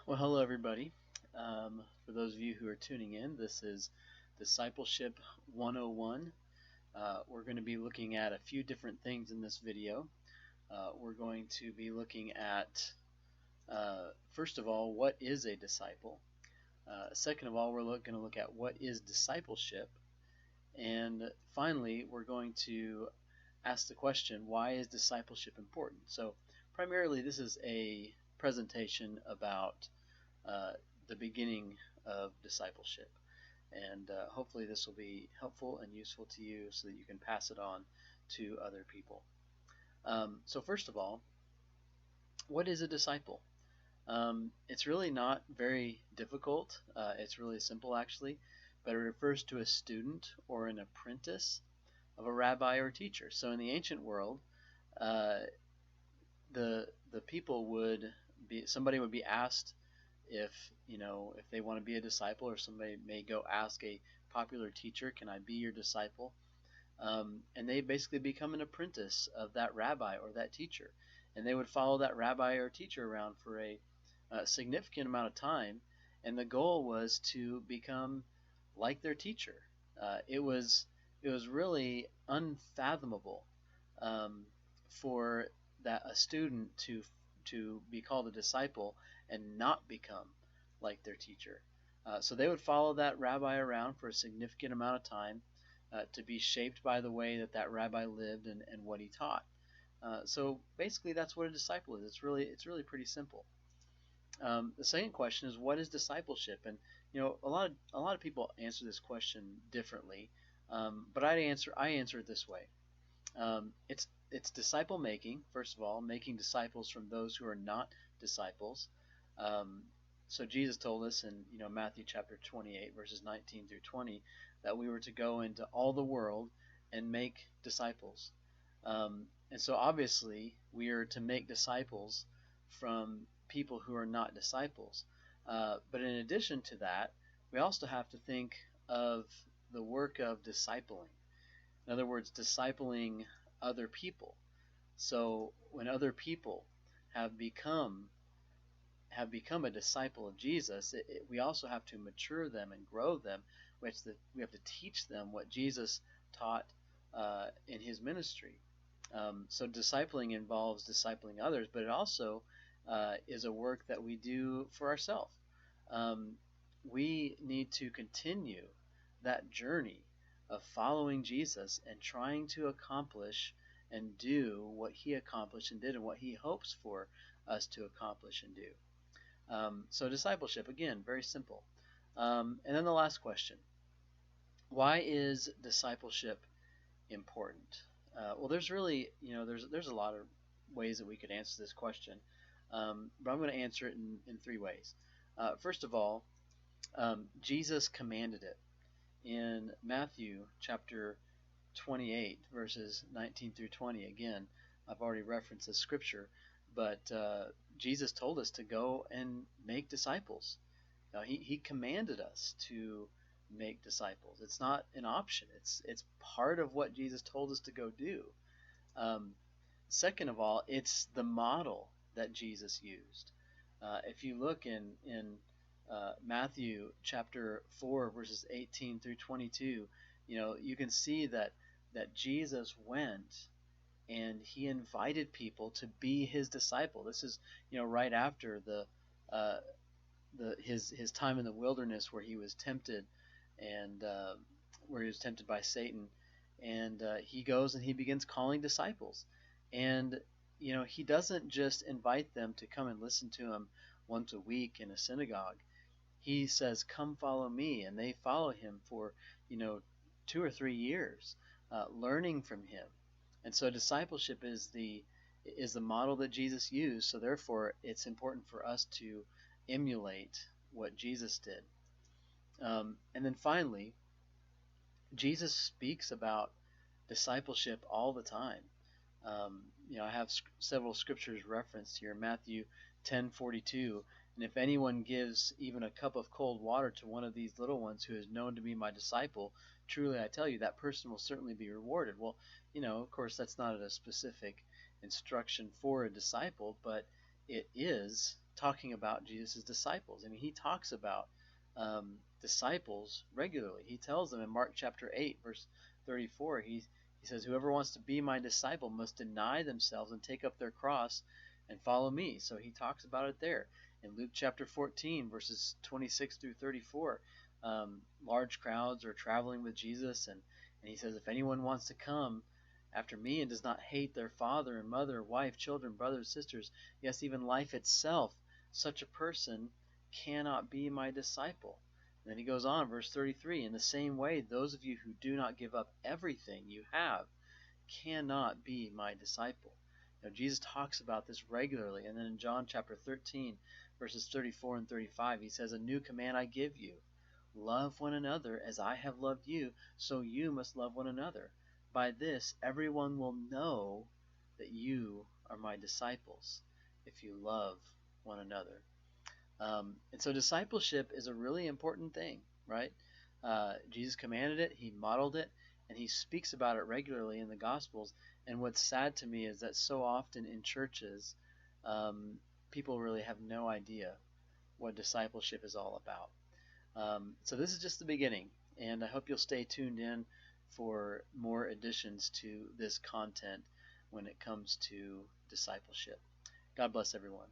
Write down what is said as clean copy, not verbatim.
Well, hello everybody. For those of you who are tuning in, this is Discipleship 101. We're going to be looking at a few different things in this video. We're going to be looking at, first of all, what is a disciple? Second of all, we're going to look at what is discipleship. And finally, we're going to ask the question, why is discipleship important? So primarily, this is a presentation about uh, the beginning of discipleship. And hopefully this will be helpful and useful to you so that you can pass it on to other people. So first of all, what is a disciple? It's really not very difficult. It's really simple actually, but it refers to a student or an apprentice of a rabbi or teacher. So in the ancient world, uh, the people would be somebody would be asked if if they want to be a disciple, or somebody may go ask a popular teacher, can I be your disciple? And they basically become an apprentice of that rabbi or that teacher, and they would follow that rabbi or teacher around for a significant amount of time, and the goal was to become like their teacher. It was really unfathomable um, for that a student to be called a disciple and not become like their teacher. So they would follow that rabbi around for a significant amount of time to be shaped by the way that that rabbi lived and what he taught. So basically, that's what a disciple is. It's really pretty simple. The second question is, what is discipleship? And a lot of people answer this question differently, but I answer it this way. It's disciple making, first of all, making disciples from those who are not disciples. Um, so Jesus told us in Matthew chapter 28 verses 19 through 20 that we were to go into all the world and make disciples. And so obviously we are to make disciples from people who are not disciples. But in addition to that, we also have to think of the work of discipling. In other words, discipling other people. So when other people have become a disciple of Jesus, we also have to mature them and grow them. We have to teach them what Jesus taught in his ministry. So discipling involves discipling others, but it also is a work that we do for ourselves. Um, we need to continue that journey of following Jesus and trying to accomplish and do what he accomplished and did and what he hopes for us to accomplish and do. So discipleship, again, very simple. And then the last question, why is discipleship important? Well, there's really, there's a lot of ways that we could answer this question, but I'm going to answer it in three ways. First of all, Jesus commanded it. In Matthew chapter 28, verses 19 through 20, again, I've already referenced this scripture, but Jesus told us to go and make disciples. Now, he commanded us to make disciples. It's not an option. It's part of what Jesus told us to go do. Um, Second of all, it's the model that Jesus used. If you look in Matthew chapter 4, verses 18 through 22, you can see that Jesus went and he invited people to be his disciple. This is, right after uh, his time in the wilderness where he was tempted and where he was tempted by Satan, and he goes and he begins calling disciples, and he doesn't just invite them to come and listen to him once a week in a synagogue. He says, "Come follow me," and they follow him for 2 or 3 years, learning from him. And so discipleship is the model that Jesus used. So therefore, it's important for us to emulate what Jesus did. And then finally, Jesus speaks about discipleship all the time. I have several scriptures referenced here. Matthew 10:42, and if anyone gives even a cup of cold water to one of these little ones who is known to be my disciple, truly I tell you, that person will certainly be rewarded. Well, of course, that's not a specific instruction for a disciple, but it is talking about Jesus' disciples. I mean, he talks about disciples regularly. He tells them in Mark chapter 8, verse 34, he says, whoever wants to be my disciple must deny themselves and take up their cross and follow me. So he talks about it there. In Luke chapter 14, verses 26 through 34, large crowds are traveling with Jesus, and he says, if anyone wants to come after me and does not hate their father and mother, wife, children, brothers, sisters, yes, even life itself, such a person cannot be my disciple. And then he goes on, verse 33, in the same way, those of you who do not give up everything you have cannot be my disciple. Now, Jesus talks about this regularly. And then in John chapter 13, verses 34 and 35, he says, a new command I give you. Love one another as I have loved you, so you must love one another. By this, everyone will know that you are my disciples, if you love one another. And so discipleship is a really important thing, right? Jesus commanded it, he modeled it, and he speaks about it regularly in the Gospels. And what's sad to me is that so often in churches, people really have no idea what discipleship is all about. So this is just the beginning, and I hope you'll stay tuned in for more additions to this content when it comes to discipleship. God bless everyone.